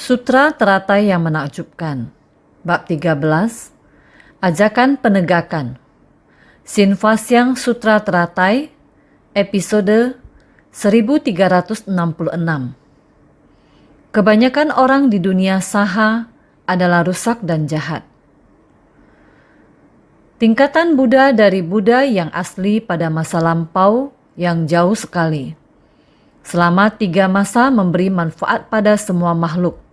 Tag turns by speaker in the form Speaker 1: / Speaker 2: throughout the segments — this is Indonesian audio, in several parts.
Speaker 1: Sutra Teratai yang Menakjubkan. Bab 13. Ajakan Penegakan. Sinvasyang Sutra Teratai, episode 1366. Kebanyakan orang di dunia saha adalah rusak dan jahat. Tingkatan Buddha dari Buddha yang asli pada masa lampau yang jauh sekali. Selama 3 masa memberi manfaat pada semua makhluk.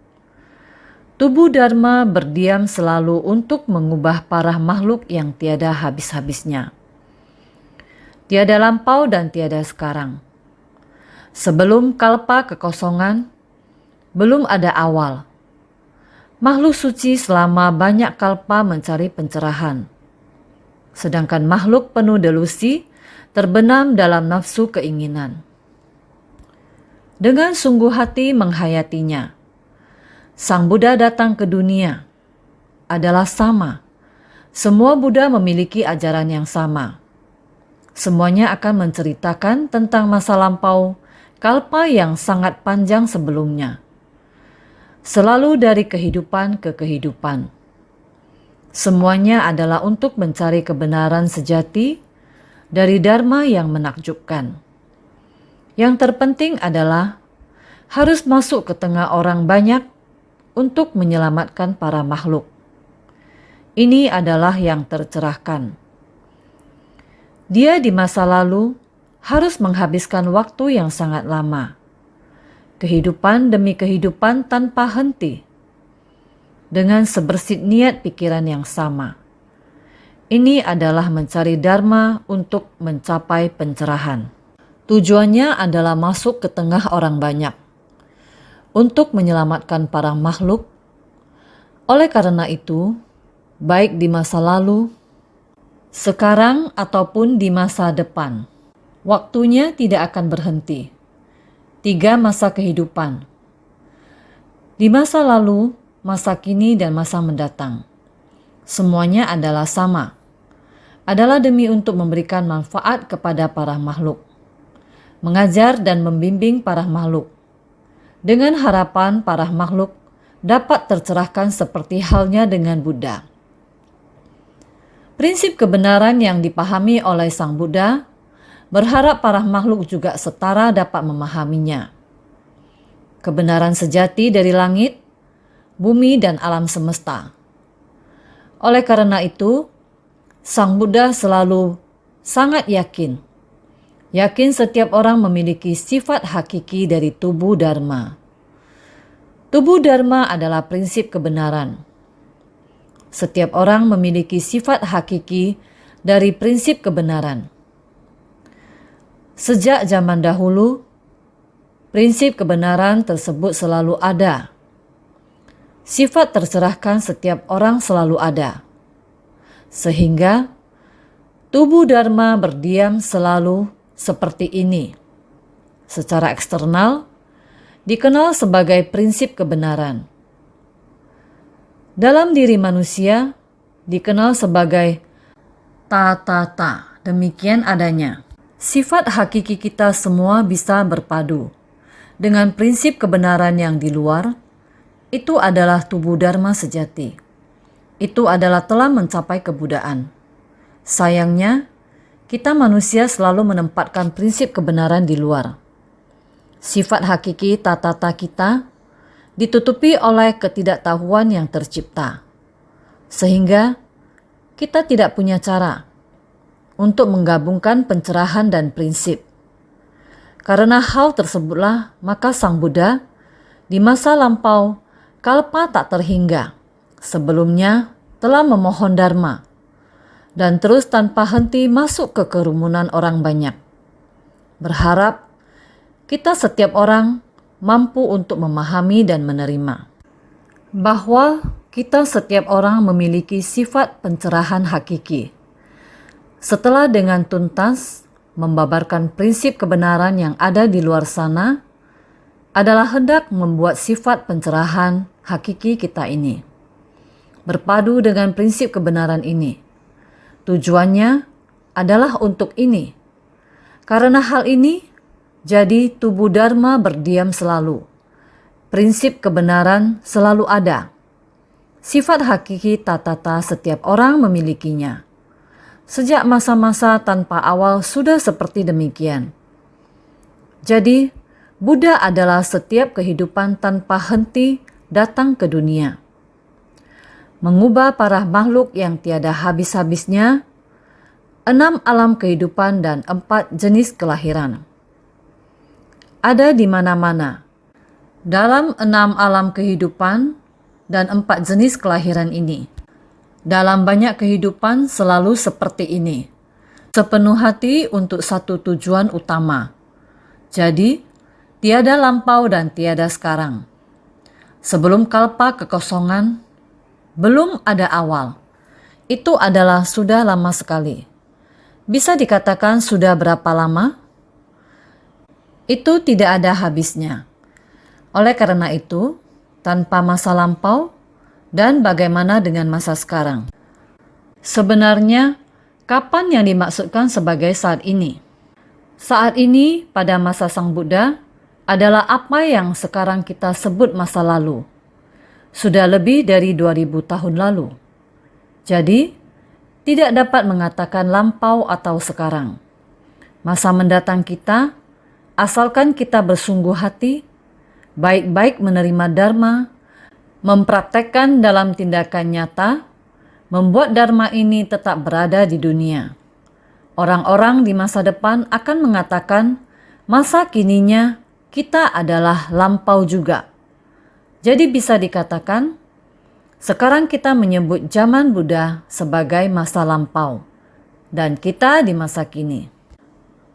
Speaker 1: Tubuh Dharma berdiam selalu untuk mengubah parah makhluk yang tiada habis-habisnya. Tiada lampau dan tiada sekarang. Sebelum kalpa kekosongan, belum ada awal. Makhluk suci selama banyak kalpa mencari pencerahan. Sedangkan makhluk penuh delusi terbenam dalam nafsu keinginan. Dengan sungguh hati menghayatinya, Sang Buddha datang ke dunia adalah sama. Semua Buddha memiliki ajaran yang sama. Semuanya akan menceritakan tentang masa lampau kalpa yang sangat panjang sebelumnya. Selalu dari kehidupan ke kehidupan. Semuanya adalah untuk mencari kebenaran sejati dari Dharma yang menakjubkan. Yang terpenting adalah harus masuk ke tengah orang banyak untuk menyelamatkan para makhluk. Ini adalah yang tercerahkan. Dia di masa lalu harus menghabiskan waktu yang sangat lama. Kehidupan demi kehidupan tanpa henti. Dengan sebersih niat pikiran yang sama. Ini adalah mencari Dharma untuk mencapai pencerahan. Tujuannya adalah masuk ke tengah orang banyak. Untuk menyelamatkan para makhluk. Oleh karena itu, baik di masa lalu, sekarang ataupun di masa depan, waktunya tidak akan berhenti. 3 masa kehidupan. Di masa lalu, masa kini dan masa mendatang. Semuanya adalah sama. Adalah demi untuk memberikan manfaat kepada para makhluk. Mengajar dan membimbing para makhluk. Dengan harapan para makhluk dapat tercerahkan seperti halnya dengan Buddha. Prinsip kebenaran yang dipahami oleh Sang Buddha berharap para makhluk juga setara dapat memahaminya. Kebenaran sejati dari langit, bumi dan alam semesta. Oleh karena itu, Sang Buddha selalu sangat yakin setiap orang memiliki sifat hakiki dari tubuh Dharma. Tubuh Dharma adalah prinsip kebenaran. Setiap orang memiliki sifat hakiki dari prinsip kebenaran. Sejak zaman dahulu, prinsip kebenaran tersebut selalu ada. Sifat tercerahkan setiap orang selalu ada. Sehingga tubuh Dharma berdiam selalu seperti ini. Secara eksternal, dikenal sebagai prinsip kebenaran. Dalam diri manusia, dikenal sebagai ta-ta-ta. Demikian adanya. Sifat hakiki kita semua bisa berpadu dengan prinsip kebenaran yang di luar. Itu adalah tubuh Dharma sejati. Itu adalah telah mencapai kebuddhaan. Sayangnya, kita manusia selalu menempatkan prinsip kebenaran di luar. Sifat hakiki tata-tata kita ditutupi oleh ketidaktahuan yang tercipta. Sehingga kita tidak punya cara untuk menggabungkan pencerahan dan prinsip. Karena hal tersebutlah maka Sang Buddha di masa lampau kalpa tak terhingga sebelumnya telah memohon Dharma. Dan terus tanpa henti masuk ke kerumunan orang banyak. Berharap kita setiap orang mampu untuk memahami dan menerima. Bahwa kita setiap orang memiliki sifat pencerahan hakiki. Setelah dengan tuntas membabarkan prinsip kebenaran yang ada di luar sana, adalah hendak membuat sifat pencerahan hakiki kita ini. Berpadu dengan prinsip kebenaran ini. Tujuannya adalah untuk ini. Karena hal ini, jadi tubuh Dharma berdiam selalu. Prinsip kebenaran selalu ada. Sifat hakiki tatata setiap orang memilikinya. Sejak masa-masa tanpa awal sudah seperti demikian. Jadi, Buddha adalah setiap kehidupan tanpa henti datang ke dunia. Mengubah para makhluk yang tiada habis-habisnya, 6 alam kehidupan dan 4 jenis kelahiran. Ada di mana-mana. Dalam 6 alam kehidupan dan 4 jenis kelahiran ini. Dalam banyak kehidupan selalu seperti ini. Sepenuh hati untuk satu tujuan utama. Jadi, tiada lampau dan tiada sekarang. Sebelum kalpa kekosongan, belum ada awal. Itu adalah sudah lama sekali. Bisa dikatakan sudah berapa lama? Itu tidak ada habisnya. Oleh karena itu, tanpa masa lampau, dan bagaimana dengan masa sekarang? Sebenarnya, kapan yang dimaksudkan sebagai saat ini? Saat ini, pada masa Sang Buddha, adalah apa yang sekarang kita sebut masa lalu. Sudah lebih dari 2000 tahun lalu. Jadi, tidak dapat mengatakan lampau atau sekarang. Masa mendatang kita, asalkan kita bersungguh hati, baik-baik menerima dharma, mempraktekkan dalam tindakan nyata, membuat dharma ini tetap berada di dunia. Orang-orang di masa depan akan mengatakan masa kininya kita adalah lampau juga. Jadi bisa dikatakan, sekarang kita menyebut zaman Buddha sebagai masa lampau, dan kita di masa kini.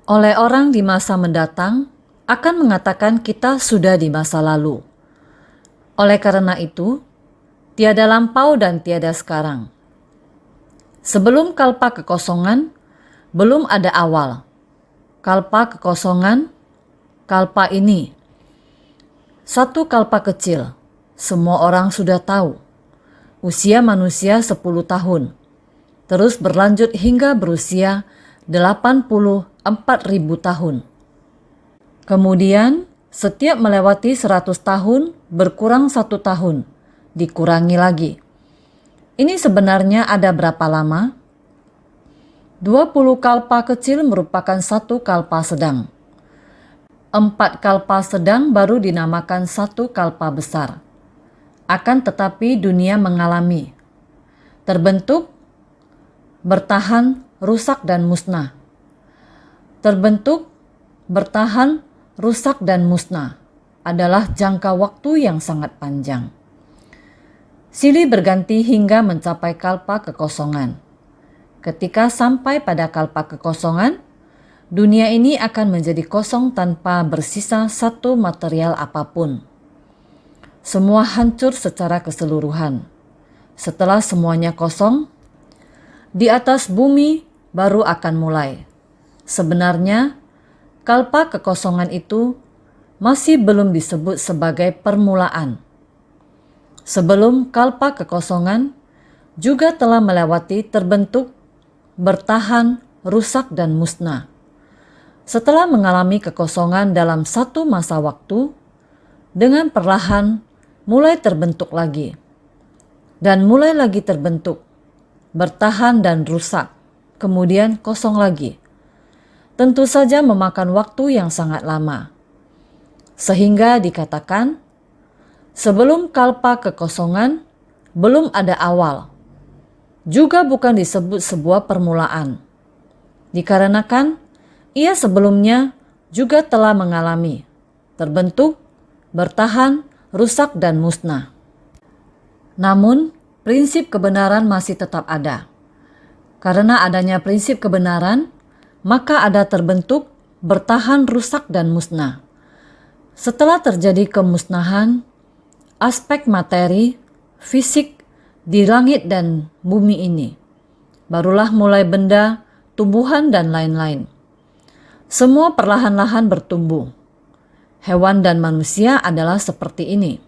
Speaker 1: Oleh orang di masa mendatang akan mengatakan kita sudah di masa lalu. Oleh karena itu, tiada lampau dan tiada sekarang. Sebelum kalpa kekosongan, belum ada awal. Kalpa kekosongan, kalpa ini. Satu kalpa kecil, semua orang sudah tahu. Usia manusia 10 tahun. Terus berlanjut hingga berusia 84.000 tahun. Kemudian, setiap melewati 100 tahun, berkurang 1 tahun, dikurangi lagi. Ini sebenarnya ada berapa lama? 20 kalpa kecil merupakan 1 kalpa sedang. 4 kalpa sedang baru dinamakan 1 kalpa besar. Akan tetapi dunia mengalami terbentuk, bertahan, rusak dan musnah. Terbentuk, bertahan, rusak dan musnah adalah jangka waktu yang sangat panjang. Silih berganti hingga mencapai kalpa kekosongan. Ketika sampai pada kalpa kekosongan, dunia ini akan menjadi kosong tanpa bersisa satu material apapun. Semua hancur secara keseluruhan. Setelah semuanya kosong, di atas bumi baru akan mulai. Sebenarnya, kalpa kekosongan itu masih belum disebut sebagai permulaan. Sebelum kalpa kekosongan, juga telah melewati terbentuk, bertahan, rusak dan musnah. Setelah mengalami kekosongan dalam satu masa waktu, dengan perlahan mulai terbentuk lagi, dan mulai lagi terbentuk, bertahan dan rusak, kemudian kosong lagi. Tentu saja memakan waktu yang sangat lama. Sehingga dikatakan, sebelum kalpa kekosongan, belum ada awal. Juga bukan disebut sebuah permulaan. Dikarenakan, ia sebelumnya juga telah mengalami terbentuk, bertahan, rusak dan musnah. Namun, prinsip kebenaran masih tetap ada. Karena adanya prinsip kebenaran, maka ada terbentuk, bertahan, rusak dan musnah. Setelah terjadi kemusnahan, aspek materi, fisik di langit dan bumi ini, barulah mulai benda, tumbuhan dan lain-lain. Semua perlahan-lahan bertumbuh. Hewan dan manusia adalah seperti ini.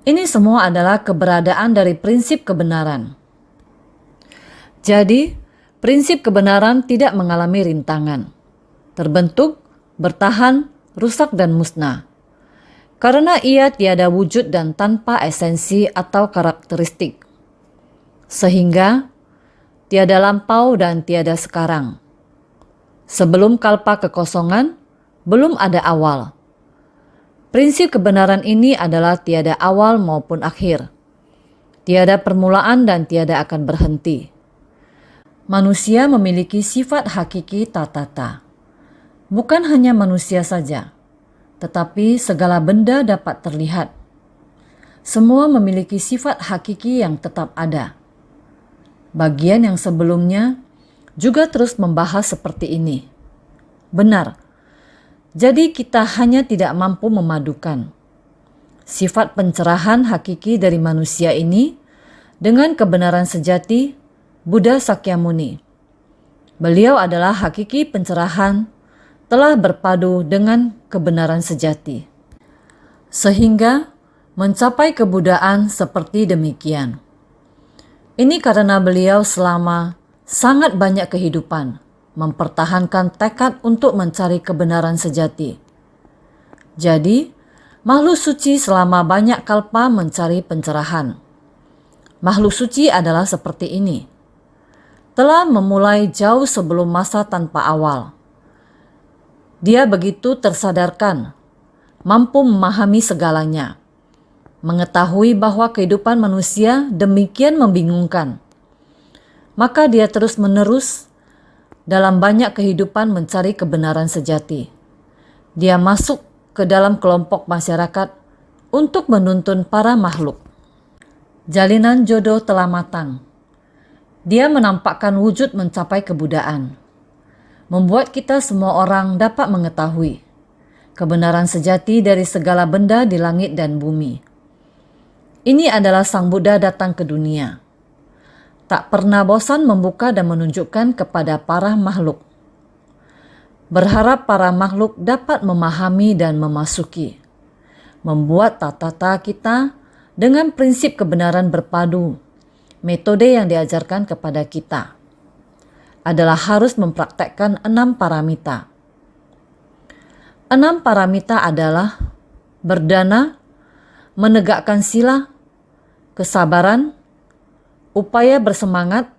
Speaker 1: Ini semua adalah keberadaan dari prinsip kebenaran. Jadi, prinsip kebenaran tidak mengalami rintangan. Terbentuk, bertahan, rusak dan musnah. karena ia tiada wujud dan tanpa esensi atau karakteristik, sehingga tiada lampau dan tiada sekarang. Sebelum kalpa kekosongan, belum ada awal. Prinsip kebenaran ini adalah tiada awal maupun akhir, tiada permulaan dan tiada akan berhenti. Manusia memiliki sifat hakiki tatata. Bukan hanya manusia saja, tetapi segala benda dapat terlihat. Semua memiliki sifat hakiki yang tetap ada. Bagian yang sebelumnya juga terus membahas seperti ini. Benar, jadi kita hanya tidak mampu memadukan sifat pencerahan hakiki dari manusia ini dengan kebenaran sejati Buddha Sakyamuni. Beliau adalah hakiki pencerahan telah berpadu dengan kebenaran sejati, sehingga mencapai kebudaan seperti demikian. Ini karena beliau selama sangat banyak kehidupan mempertahankan tekad untuk mencari kebenaran sejati. Jadi, makhluk suci selama banyak kalpa mencari pencerahan. Makhluk suci adalah seperti ini. Telah memulai jauh sebelum masa tanpa awal. Dia begitu tersadarkan, mampu memahami segalanya, mengetahui bahwa kehidupan manusia demikian membingungkan. Maka dia terus-menerus dalam banyak kehidupan mencari kebenaran sejati. Dia masuk ke dalam kelompok masyarakat untuk menuntun para makhluk. Jalinan jodoh telah matang. Dia menampakkan wujud mencapai kebudaan, membuat kita semua orang dapat mengetahui kebenaran sejati dari segala benda di langit dan bumi. Ini adalah Sang Buddha datang ke dunia. Tak pernah bosan membuka dan menunjukkan kepada para makhluk. Berharap para makhluk dapat memahami dan memasuki, membuat tatata kita dengan prinsip kebenaran berpadu. Metode yang diajarkan kepada kita adalah harus mempraktekkan 6 paramita. 6 paramita adalah berdana, menegakkan sila, kesabaran, upaya bersemangat,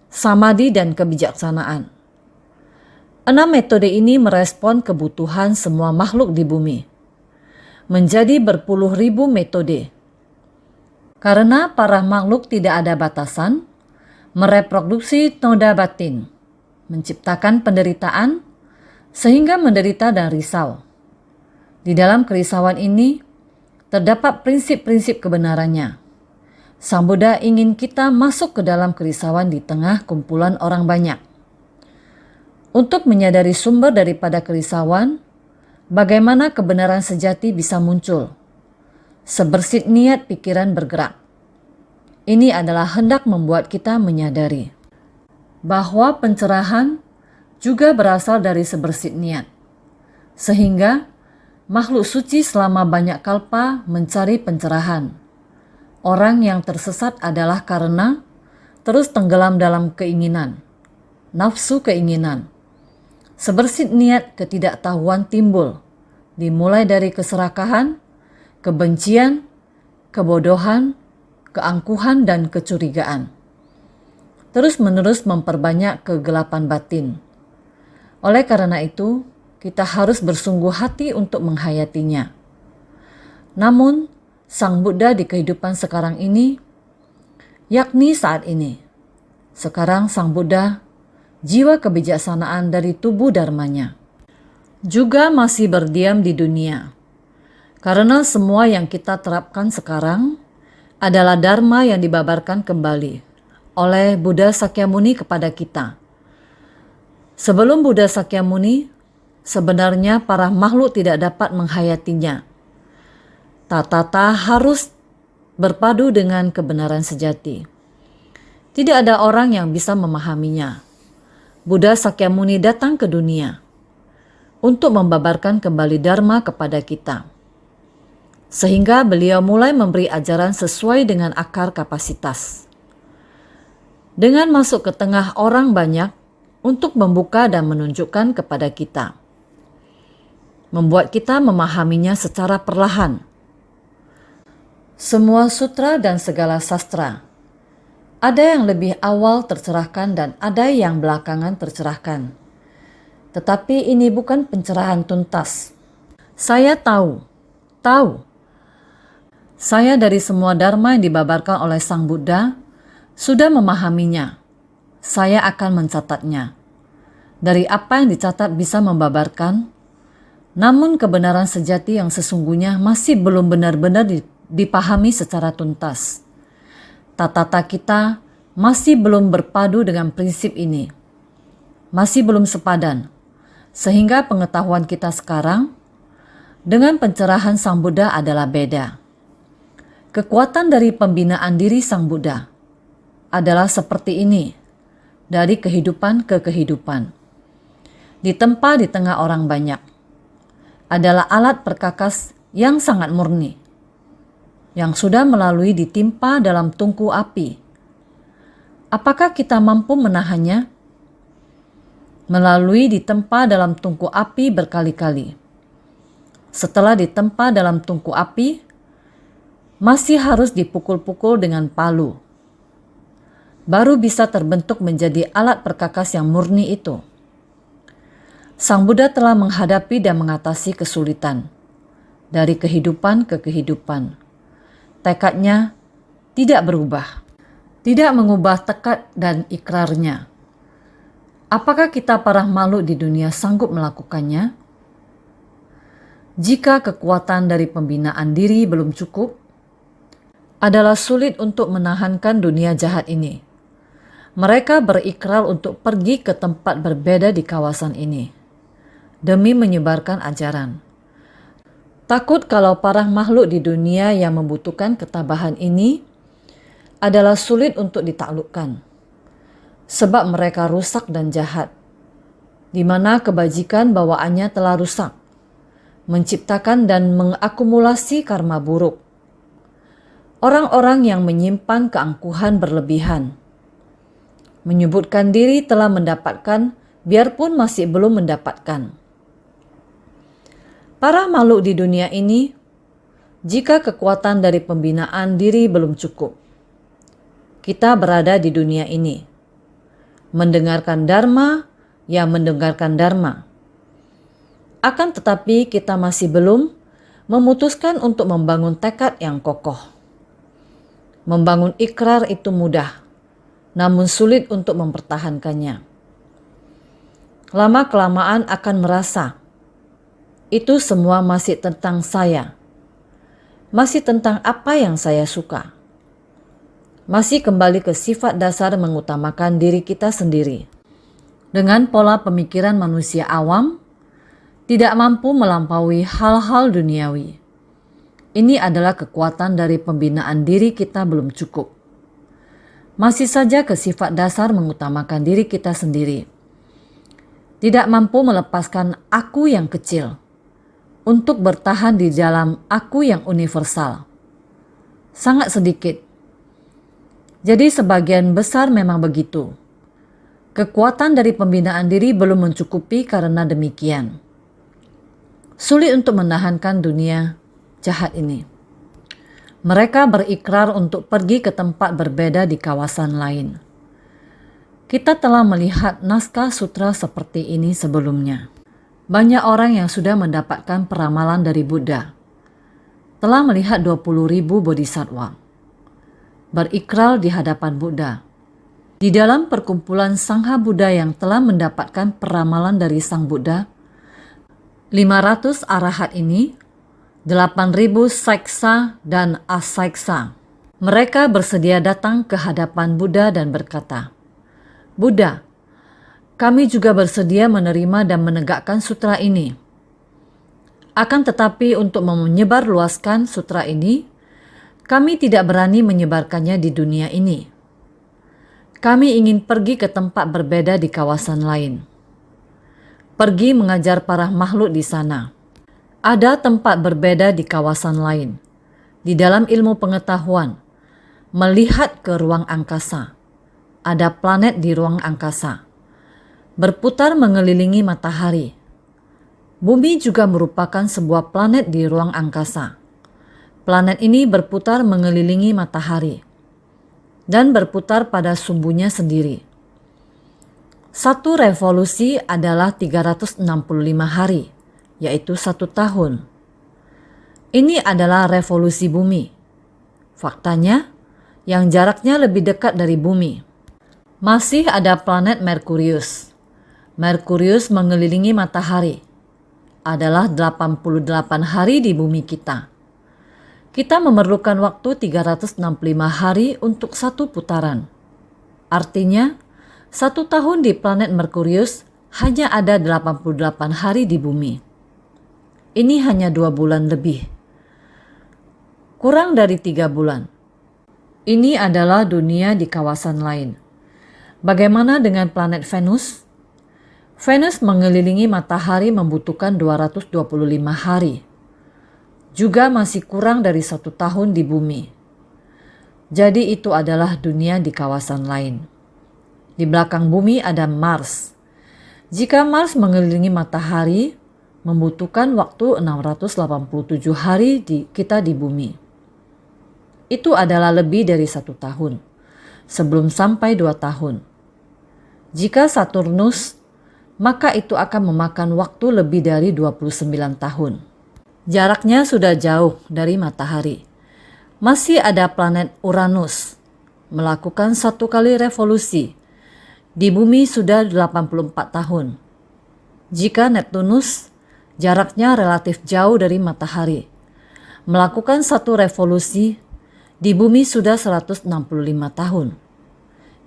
Speaker 1: samadhi, dan kebijaksanaan. 6 metode ini merespon kebutuhan semua makhluk di bumi, menjadi berpuluh ribu metode. Karena para makhluk tidak ada batasan, mereproduksi noda batin, menciptakan penderitaan, sehingga menderita dan risau. Di dalam kerisauan ini, terdapat prinsip-prinsip kebenarannya. Sang Buddha ingin kita masuk ke dalam kerisauan di tengah kumpulan orang banyak. Untuk menyadari sumber daripada kerisauan, bagaimana kebenaran sejati bisa muncul. Sebersih niat pikiran bergerak. Ini adalah hendak membuat kita menyadari bahwa pencerahan juga berasal dari sebersih niat. Sehingga makhluk suci selama banyak kalpa mencari pencerahan. Orang yang tersesat adalah karena terus tenggelam dalam keinginan, nafsu keinginan. Sebersih niat ketidaktahuan timbul, dimulai dari keserakahan, kebencian, kebodohan, keangkuhan, dan kecurigaan. Terus-menerus memperbanyak kegelapan batin. Oleh karena itu, kita harus bersungguh hati untuk menghayatinya. Namun, Sang Buddha di kehidupan sekarang ini, yakni saat ini, sekarang Sang Buddha, jiwa kebijaksanaan dari tubuh dharmanya, juga masih berdiam di dunia. Karena semua yang kita terapkan sekarang adalah dharma yang dibabarkan kembali oleh Buddha Sakyamuni kepada kita. Sebelum Buddha Sakyamuni, sebenarnya para makhluk tidak dapat menghayatinya. Tatata harus berpadu dengan kebenaran sejati. Tidak ada orang yang bisa memahaminya. Buddha Sakyamuni datang ke dunia untuk membabarkan kembali dharma kepada kita. Sehingga beliau mulai memberi ajaran sesuai dengan akar kapasitas. Dengan masuk ke tengah orang banyak untuk membuka dan menunjukkan kepada kita membuat kita memahaminya secara perlahan. Semua sutra dan segala sastra, ada yang lebih awal tercerahkan dan ada yang belakangan tercerahkan. Tetapi ini bukan pencerahan tuntas. Saya tahu. Saya dari semua dharma yang dibabarkan oleh Sang Buddha sudah memahaminya. Saya akan mencatatnya. Dari apa yang dicatat bisa membabarkan, namun kebenaran sejati yang sesungguhnya masih belum benar-benar dipahami secara tuntas. Tata kita masih belum berpadu dengan prinsip ini. Masih belum sepadan, sehingga pengetahuan kita sekarang dengan pencerahan Sang Buddha adalah beda. Kekuatan dari pembinaan diri Sang Buddha adalah seperti ini, dari kehidupan ke kehidupan. Ditempa di tengah orang banyak, adalah alat perkakas yang sangat murni, yang sudah melalui ditimpa dalam tungku api. Apakah kita mampu menahannya? Melalui ditempa dalam tungku api berkali-kali. Setelah ditempa dalam tungku api, masih harus dipukul-pukul dengan palu. Baru bisa terbentuk menjadi alat perkakas yang murni itu. Sang Buddha telah menghadapi dan mengatasi kesulitan dari kehidupan ke kehidupan. Tekadnya tidak berubah, tidak mengubah tekad dan ikrarnya. Apakah kita para makhluk di dunia sanggup melakukannya? Jika kekuatan dari pembinaan diri belum cukup, adalah sulit untuk menahankan dunia jahat ini. Mereka berikrar untuk pergi ke tempat berbeda di kawasan ini, demi menyebarkan ajaran. Takut kalau para makhluk di dunia yang membutuhkan ketabahan ini adalah sulit untuk ditaklukkan, sebab mereka rusak dan jahat, di mana kebajikan bawaannya telah rusak, menciptakan dan mengakumulasi karma buruk. Orang-orang yang menyimpan keangkuhan berlebihan, menyebutkan diri telah mendapatkan biarpun masih belum mendapatkan. Para makhluk di dunia ini, jika kekuatan dari pembinaan diri belum cukup, kita berada di dunia ini, mendengarkan dharma, mendengarkan dharma. Akan tetapi kita masih belum memutuskan untuk membangun tekad yang kokoh. Membangun ikrar itu mudah, namun sulit untuk mempertahankannya. Lama-kelamaan akan merasa, itu semua masih tentang saya. Masih tentang apa yang saya suka. Masih kembali ke sifat dasar mengutamakan diri kita sendiri. Dengan pola pemikiran manusia awam, tidak mampu melampaui hal-hal duniawi. Ini adalah kekuatan dari pembinaan diri kita belum cukup. Masih saja ke sifat dasar mengutamakan diri kita sendiri. Tidak mampu melepaskan aku yang kecil untuk bertahan di dalam aku yang universal. Sangat sedikit. Jadi sebagian besar memang begitu. Kekuatan dari pembinaan diri belum mencukupi karena demikian. Sulit untuk menahankan dunia jahat ini. Mereka berikrar untuk pergi ke tempat berbeda di kawasan lain. Kita telah melihat naskah sutra seperti ini sebelumnya. Banyak orang yang sudah mendapatkan peramalan dari Buddha telah melihat 20.000 bodhisattva berikrar di hadapan Buddha. Di dalam perkumpulan Sangha Buddha yang telah mendapatkan peramalan dari Sang Buddha, 500 arahat ini, 8.000 saiksa dan asaiksa. Mereka bersedia datang ke hadapan Buddha dan berkata, Buddha, kami juga bersedia menerima dan menegakkan sutra ini. Akan tetapi untuk menyebarluaskan sutra ini, kami tidak berani menyebarkannya di dunia ini. Kami ingin pergi ke tempat berbeda di kawasan lain. Pergi mengajar para makhluk di sana. Ada tempat berbeda di kawasan lain. Di dalam ilmu pengetahuan, melihat ke ruang angkasa. Ada planet di ruang angkasa. Berputar mengelilingi matahari. Bumi juga merupakan sebuah planet di ruang angkasa. Planet ini berputar mengelilingi matahari dan berputar pada sumbunya sendiri. Satu revolusi adalah 365 hari, yaitu 1 tahun. Ini adalah revolusi bumi. Faktanya, yang jaraknya lebih dekat dari bumi. Masih ada planet Merkurius. Merkurius mengelilingi matahari. Adalah 88 hari di bumi kita. Kita memerlukan waktu 365 hari untuk 1 putaran. Artinya, 1 tahun di planet Merkurius hanya ada 88 hari di bumi. Ini hanya 2 bulan lebih. Kurang dari 3 bulan. Ini adalah dunia di kawasan lain. Bagaimana dengan planet Venus? Venus mengelilingi matahari membutuhkan 225 hari. Juga masih kurang dari 1 tahun di bumi. Jadi itu adalah dunia di kawasan lain. Di belakang bumi ada Mars. Jika Mars mengelilingi matahari, membutuhkan waktu 687 hari kita di bumi. Itu adalah lebih dari 1 tahun, sebelum sampai 2 tahun. Jika Saturnus, maka itu akan memakan waktu lebih dari 29 tahun. Jaraknya sudah jauh dari matahari. Masih ada planet Uranus, melakukan 1 kali revolusi. Di bumi sudah 84 tahun. Jika Neptunus, jaraknya relatif jauh dari matahari, melakukan 1 revolusi, di bumi sudah 165 tahun.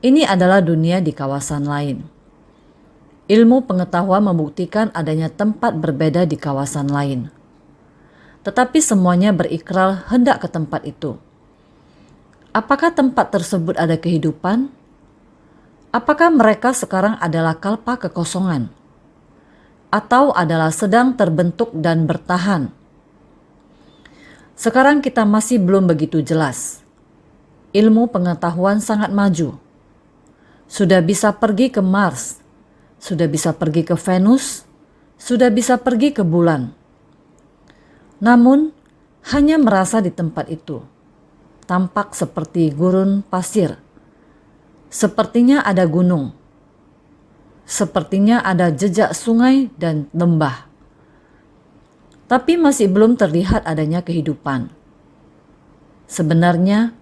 Speaker 1: Ini adalah dunia di kawasan lain. Ilmu pengetahuan membuktikan adanya tempat berbeda di kawasan lain. Tetapi semuanya berikrar hendak ke tempat itu. Apakah tempat tersebut ada kehidupan? Apakah mereka sekarang adalah kalpa kekosongan? Atau adalah sedang terbentuk dan bertahan? Sekarang kita masih belum begitu jelas. Ilmu pengetahuan sangat maju. Sudah bisa pergi ke Mars, sudah bisa pergi ke Venus, sudah bisa pergi ke bulan. Namun, hanya merasa di tempat itu. Tampak seperti gurun pasir. Sepertinya ada gunung. Sepertinya ada jejak sungai dan lembah. Tapi masih belum terlihat adanya kehidupan. Sebenarnya,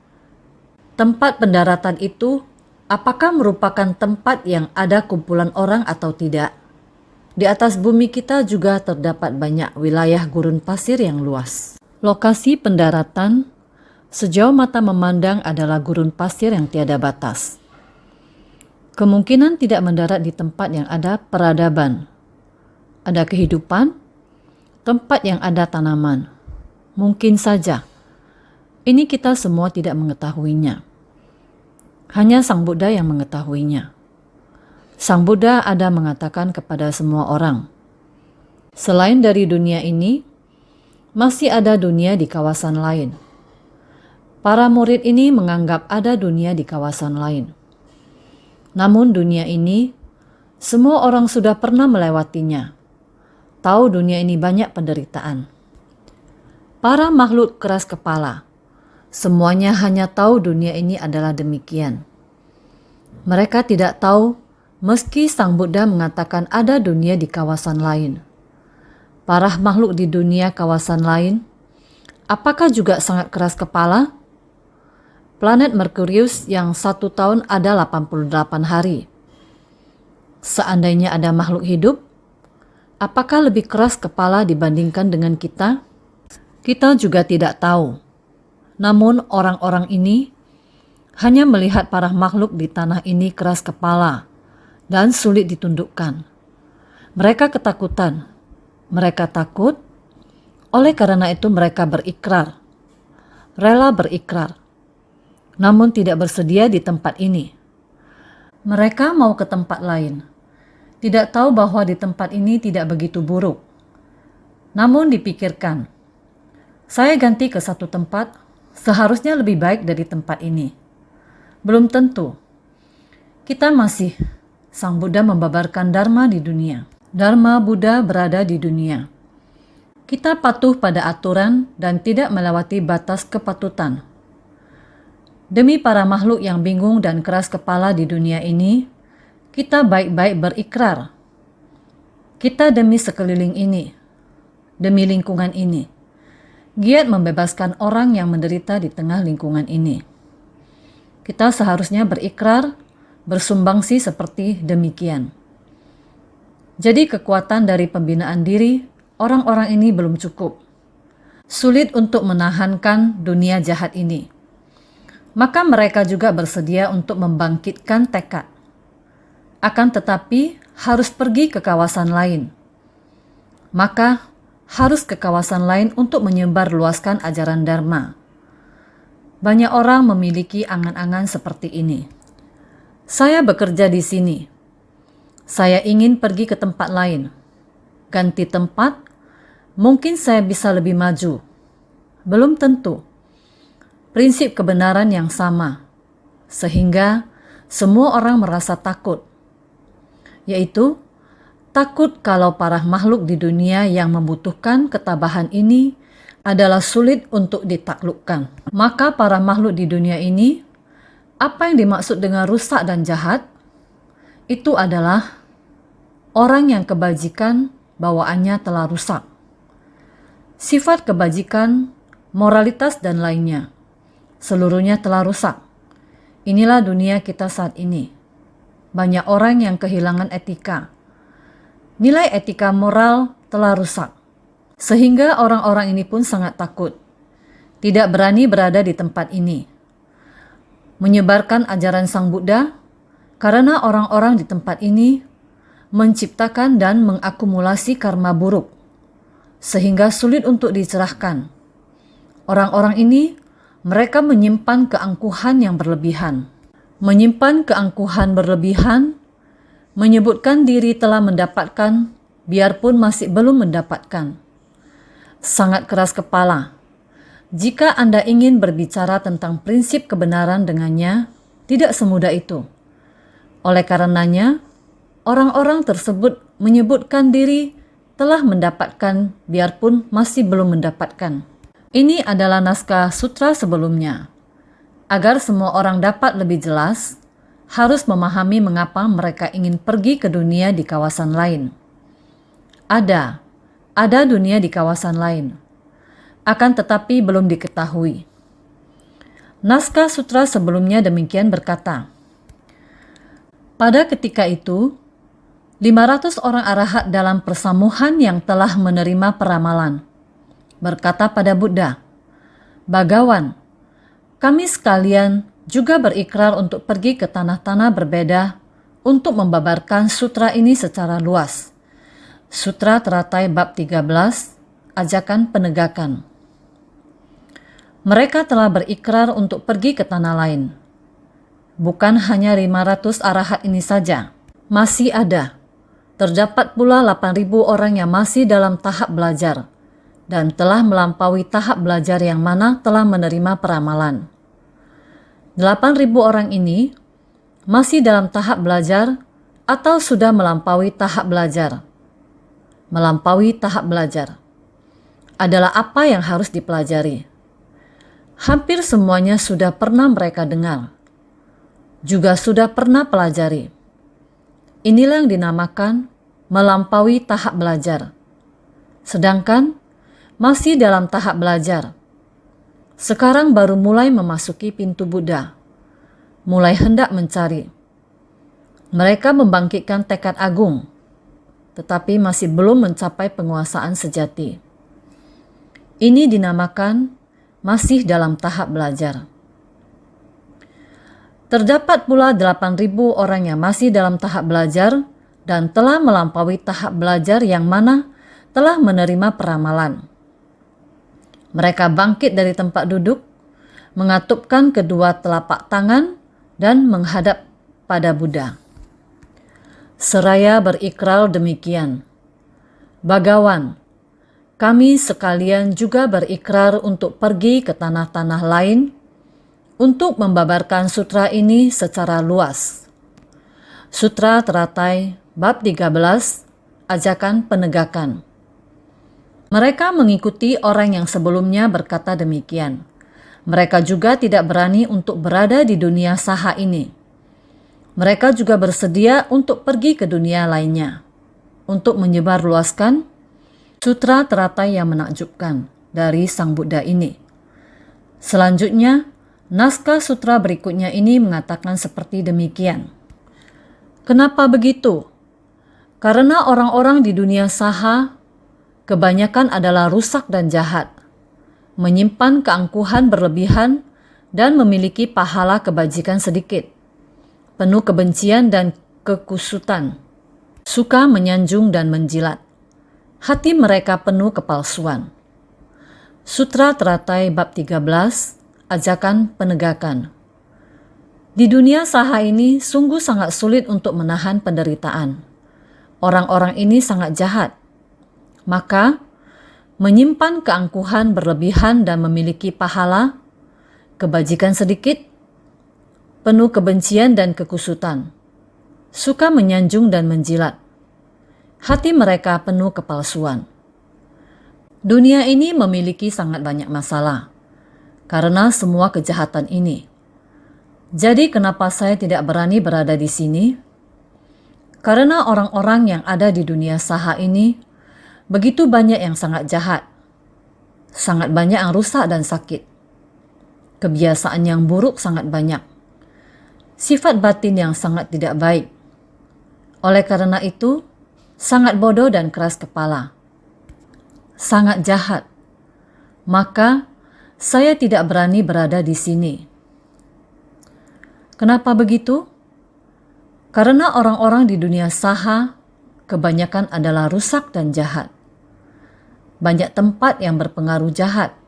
Speaker 1: tempat pendaratan itu apakah merupakan tempat yang ada kumpulan orang atau tidak? Di atas bumi kita juga terdapat banyak wilayah gurun pasir yang luas. Lokasi pendaratan sejauh mata memandang adalah gurun pasir yang tiada batas. Kemungkinan tidak mendarat di tempat yang ada peradaban. Ada kehidupan, tempat yang ada tanaman. Mungkin saja. Ini kita semua tidak mengetahuinya. Hanya Sang Buddha yang mengetahuinya. Sang Buddha ada mengatakan kepada semua orang, selain dari dunia ini, masih ada dunia di kawasan lain. Para murid ini menganggap ada dunia di kawasan lain. Namun dunia ini, semua orang sudah pernah melewatinya. Tahu dunia ini banyak penderitaan. Para makhluk keras kepala, semuanya hanya tahu dunia ini adalah demikian. Mereka tidak tahu meski Sang Buddha mengatakan ada dunia di kawasan lain. Para makhluk di dunia kawasan lain, apakah juga sangat keras kepala? Planet Merkurius yang 1 tahun ada 88 hari. Seandainya ada makhluk hidup, apakah lebih keras kepala dibandingkan dengan kita? Kita juga tidak tahu. Namun orang-orang ini hanya melihat para makhluk di tanah ini keras kepala dan sulit ditundukkan. Mereka ketakutan. Mereka takut. Oleh karena itu mereka berikrar. Rela berikrar. Namun tidak bersedia di tempat ini. Mereka mau ke tempat lain. Tidak tahu bahwa di tempat ini tidak begitu buruk. Namun dipikirkan, saya ganti ke satu tempat, seharusnya lebih baik dari tempat ini. Belum tentu. Kita masih, Sang Buddha membabarkan Dharma di dunia. Dharma Buddha berada di dunia. Kita patuh pada aturan dan tidak melewati batas kepatutan. Demi para makhluk yang bingung dan keras kepala di dunia ini, kita baik-baik berikrar. Kita demi sekeliling ini, demi lingkungan ini, giat membebaskan orang yang menderita di tengah lingkungan ini. Kita seharusnya berikrar, bersumbangsi seperti demikian. Jadi kekuatan dari pembinaan diri orang-orang ini belum cukup. Sulit untuk menahankan dunia jahat ini. Maka mereka juga bersedia untuk membangkitkan tekad. Akan tetapi harus pergi ke kawasan lain. Maka harus ke kawasan lain untuk menyebar luaskan ajaran Dharma. Banyak orang memiliki angan-angan seperti ini. Saya bekerja di sini. Saya ingin pergi ke tempat lain. Ganti tempat, mungkin saya bisa lebih maju. Belum tentu. Prinsip kebenaran yang sama, sehingga semua orang merasa takut. Yaitu, takut kalau para makhluk di dunia yang membutuhkan ketabahan ini adalah sulit untuk ditaklukkan. Maka para makhluk di dunia ini, apa yang dimaksud dengan rusak dan jahat? Itu adalah orang yang kebajikan bawaannya telah rusak. Sifat kebajikan, moralitas dan lainnya, seluruhnya telah rusak. Inilah dunia kita saat ini. Banyak orang yang kehilangan etika. Nilai etika moral telah rusak. Sehingga orang-orang ini pun sangat takut. Tidak berani berada di tempat ini. Menyebarkan ajaran Sang Buddha karena orang-orang di tempat ini menciptakan dan mengakumulasi karma buruk, sehingga sulit untuk dicerahkan. Orang-orang ini, mereka menyimpan keangkuhan yang berlebihan. Menyimpan keangkuhan berlebihan, menyebutkan diri telah mendapatkan, biarpun masih belum mendapatkan. Sangat keras kepala. Jika Anda ingin berbicara tentang prinsip kebenaran dengannya, tidak semudah itu. Oleh karenanya, orang-orang tersebut menyebutkan diri telah mendapatkan biarpun masih belum mendapatkan. Ini adalah naskah sutra sebelumnya. Agar semua orang dapat lebih jelas, harus memahami mengapa mereka ingin pergi ke dunia di kawasan lain. Ada dunia di kawasan lain. Akan tetapi belum diketahui. Naskah sutra sebelumnya demikian berkata, pada ketika itu, 500 orang arahat dalam persamuhan yang telah menerima peramalan berkata pada Buddha, Bagawan, kami sekalian juga berikrar untuk pergi ke tanah-tanah berbeda untuk membabarkan sutra ini secara luas. Sutra Teratai Bab 13, Ajakan Penegakan. Mereka telah berikrar untuk pergi ke tanah lain. Bukan hanya 500 arahat ini saja, masih ada. Terdapat pula 8.000 orang yang masih dalam tahap belajar dan telah melampaui tahap belajar yang mana telah menerima peramalan. 8.000 orang ini masih dalam tahap belajar atau sudah melampaui tahap belajar. Melampaui tahap belajar adalah apa yang harus dipelajari. Hampir semuanya sudah pernah mereka dengar. Juga sudah pernah pelajari. Inilah yang dinamakan melampaui tahap belajar. Sedangkan masih dalam tahap belajar. Sekarang baru mulai memasuki pintu Buddha. Mulai hendak mencari. Mereka membangkitkan tekad agung, tetapi masih belum mencapai penguasaan sejati. Ini dinamakan masih dalam tahap belajar. Terdapat pula 8.000 orang yang masih dalam tahap belajar dan telah melampaui tahap belajar yang mana telah menerima peramalan. Mereka bangkit dari tempat duduk, mengatupkan kedua telapak tangan dan menghadap pada Buddha. Seraya berikrar demikian, Bagawan, kami sekalian juga berikrar untuk pergi ke tanah-tanah lain untuk membabarkan sutra ini secara luas. Sutra Teratai Bab 13, ajakan penegakan. Mereka mengikuti orang yang sebelumnya berkata demikian. Mereka juga tidak berani untuk berada di dunia saha ini. Mereka juga bersedia untuk pergi ke dunia lainnya, untuk menyebarluaskan sutra teratai yang menakjubkan dari Sang Buddha ini. Selanjutnya, naskah sutra berikutnya ini mengatakan seperti demikian. Kenapa begitu? Karena orang-orang di dunia saha kebanyakan adalah rusak dan jahat, menyimpan keangkuhan berlebihan dan memiliki pahala kebajikan sedikit, penuh kebencian dan kekusutan, suka menyanjung dan menjilat. Hati mereka penuh kepalsuan. Sutra Teratai bab 13, ajakan penegakan. Di dunia saha ini sungguh sangat sulit untuk menahan penderitaan. Orang-orang ini sangat jahat. Maka, menyimpan keangkuhan berlebihan dan memiliki pahala, kebajikan sedikit, penuh kebencian dan kekusutan, suka menyanjung dan menjilat. Hati mereka penuh kepalsuan. Dunia ini memiliki sangat banyak masalah karena semua kejahatan ini. Jadi kenapa saya tidak berani berada di sini? Karena orang-orang yang ada di dunia saha ini begitu banyak yang sangat jahat, sangat banyak yang rusak dan sakit. Kebiasaan yang buruk sangat banyak. Sifat batin yang sangat tidak baik. Oleh karena itu, sangat bodoh dan keras kepala. Sangat jahat. Maka, saya tidak berani berada di sini. Kenapa begitu? Karena orang-orang di dunia saha kebanyakan adalah rusak dan jahat. Banyak tempat yang berpengaruh jahat.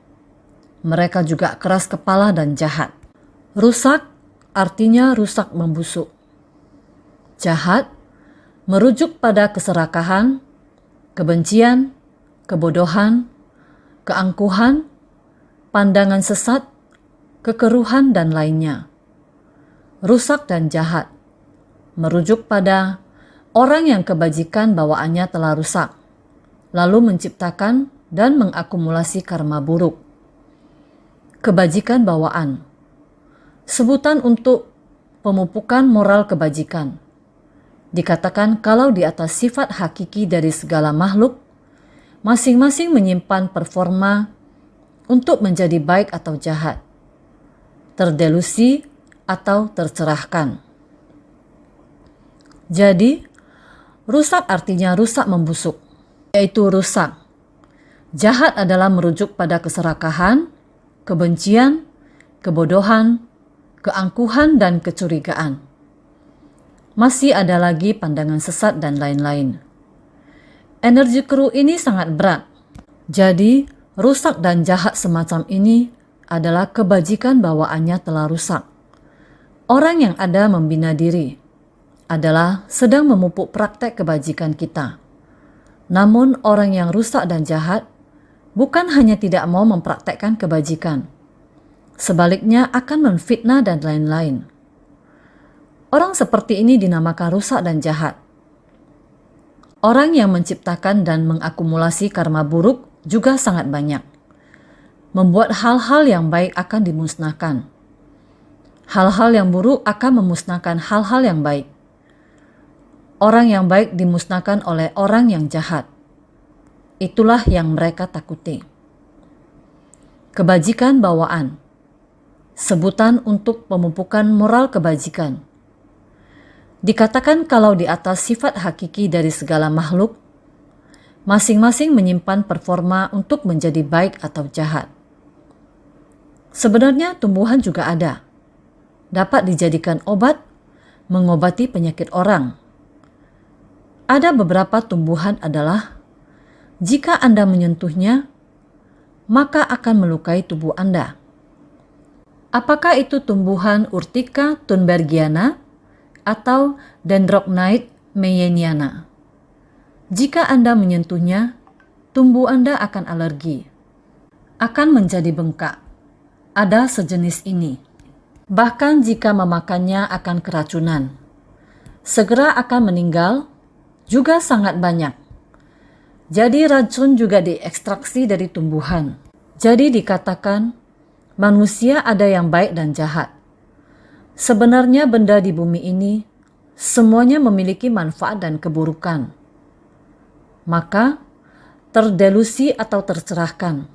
Speaker 1: Mereka juga keras kepala dan jahat. Rusak artinya rusak membusuk. Jahat merujuk pada keserakahan, kebencian, kebodohan, keangkuhan, pandangan sesat, kekeruhan, dan lainnya. Rusak dan jahat merujuk pada orang yang kebajikan bawaannya telah rusak, lalu menciptakan dan mengakumulasi karma buruk. Kebajikan bawaan, sebutan untuk pemupukan moral kebajikan. Dikatakan kalau di atas sifat hakiki dari segala makhluk, masing-masing menyimpan performa untuk menjadi baik atau jahat, terdelusi atau tercerahkan. Jadi, rusak artinya rusak membusuk, yaitu rusak. Jahat adalah merujuk pada keserakahan, kebencian, kebodohan, keangkuhan, dan kecurigaan. Masih ada lagi pandangan sesat dan lain-lain. Energi keruh ini sangat berat. Jadi, rusak dan jahat semacam ini adalah kebajikan bawaannya telah rusak. Orang yang ada membina diri adalah sedang memupuk praktek kebajikan kita. Namun orang yang rusak dan jahat bukan hanya tidak mau mempraktekkan kebajikan, sebaliknya akan menfitnah dan lain-lain. Orang seperti ini dinamakan rusak dan jahat. Orang yang menciptakan dan mengakumulasi karma buruk juga sangat banyak. Membuat hal-hal yang baik akan dimusnahkan. Hal-hal yang buruk akan memusnahkan hal-hal yang baik. Orang yang baik dimusnahkan oleh orang yang jahat. Itulah yang mereka takuti. Kebajikan bawaan, sebutan untuk pemupukan moral kebajikan. Dikatakan kalau di atas sifat hakiki dari segala makhluk, masing-masing menyimpan performa untuk menjadi baik atau jahat. Sebenarnya tumbuhan juga ada. Dapat dijadikan obat, mengobati penyakit orang. Ada beberapa tumbuhan adalah, jika Anda menyentuhnya, maka akan melukai tubuh Anda. Apakah itu tumbuhan Urtica thunbergiana atau Dendrocnide meyeniana? Jika Anda menyentuhnya, tubuh Anda akan alergi, akan menjadi bengkak. Ada sejenis ini. Bahkan jika memakannya akan keracunan. Segera akan meninggal, juga sangat banyak. Jadi racun juga diekstraksi dari tumbuhan. Jadi dikatakan manusia ada yang baik dan jahat. Sebenarnya benda di bumi ini semuanya memiliki manfaat dan keburukan. Maka terdelusi atau tercerahkan.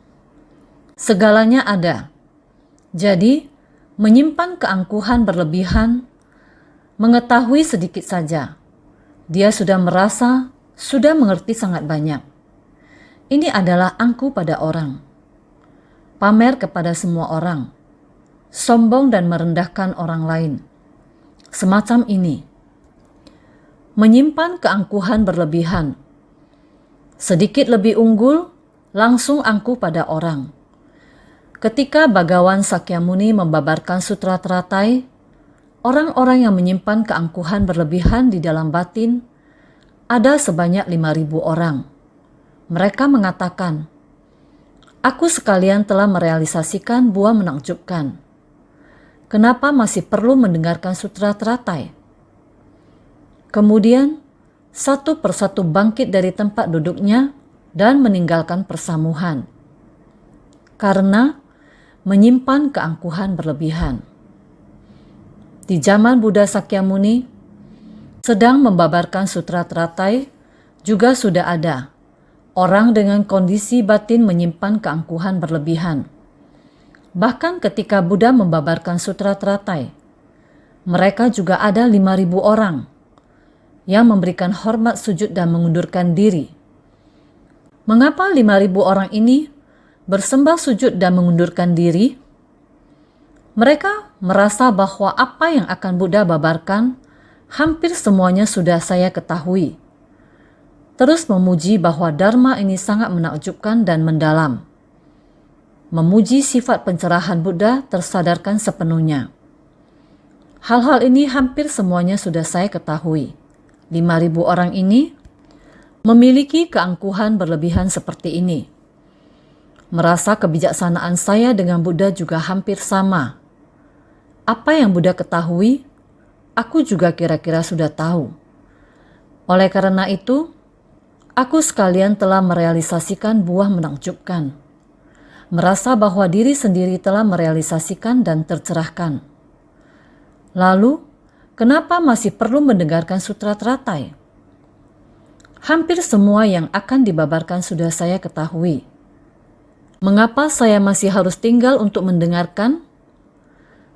Speaker 1: Segalanya ada. Jadi menyimpan keangkuhan berlebihan, mengetahui sedikit saja. Dia sudah merasa, sudah mengerti sangat banyak. Ini adalah angku pada orang. Pamer kepada semua orang. Sombong dan merendahkan orang lain. Semacam ini. Menyimpan keangkuhan berlebihan. Sedikit lebih unggul, langsung angkuh pada orang. Ketika Bhagawan Sakyamuni membabarkan Sutra Teratai, orang-orang yang menyimpan keangkuhan berlebihan di dalam batin ada sebanyak 5.000 orang. Mereka mengatakan, "Aku sekalian telah merealisasikan buah menakjubkan. Kenapa masih perlu mendengarkan Sutra Teratai?" Kemudian, satu persatu bangkit dari tempat duduknya dan meninggalkan persamuhan. Karena menyimpan keangkuhan berlebihan. Di zaman Buddha Sakyamuni sedang membabarkan Sutra Teratai, juga sudah ada orang dengan kondisi batin menyimpan keangkuhan berlebihan. Bahkan ketika Buddha membabarkan Sutra Teratai, mereka juga ada 5.000 orang yang memberikan hormat sujud dan mengundurkan diri. Mengapa 5.000 orang ini bersembah sujud dan mengundurkan diri? Mereka merasa bahwa apa yang akan Buddha babarkan hampir semuanya sudah saya ketahui. Terus memuji bahwa Dharma ini sangat menakjubkan dan mendalam. Memuji sifat pencerahan Buddha tersadarkan sepenuhnya. Hal-hal ini hampir semuanya sudah saya ketahui. 5.000 orang ini memiliki keangkuhan berlebihan seperti ini. Merasa kebijaksanaan saya dengan Buddha juga hampir sama. Apa yang Buddha ketahui, aku juga kira-kira sudah tahu. Oleh karena itu, aku sekalian telah merealisasikan buah menakjubkan. Merasa bahwa diri sendiri telah merealisasikan dan tercerahkan. Lalu, kenapa masih perlu mendengarkan Sutra Teratai? Hampir semua yang akan dibabarkan sudah saya ketahui. Mengapa saya masih harus tinggal untuk mendengarkan?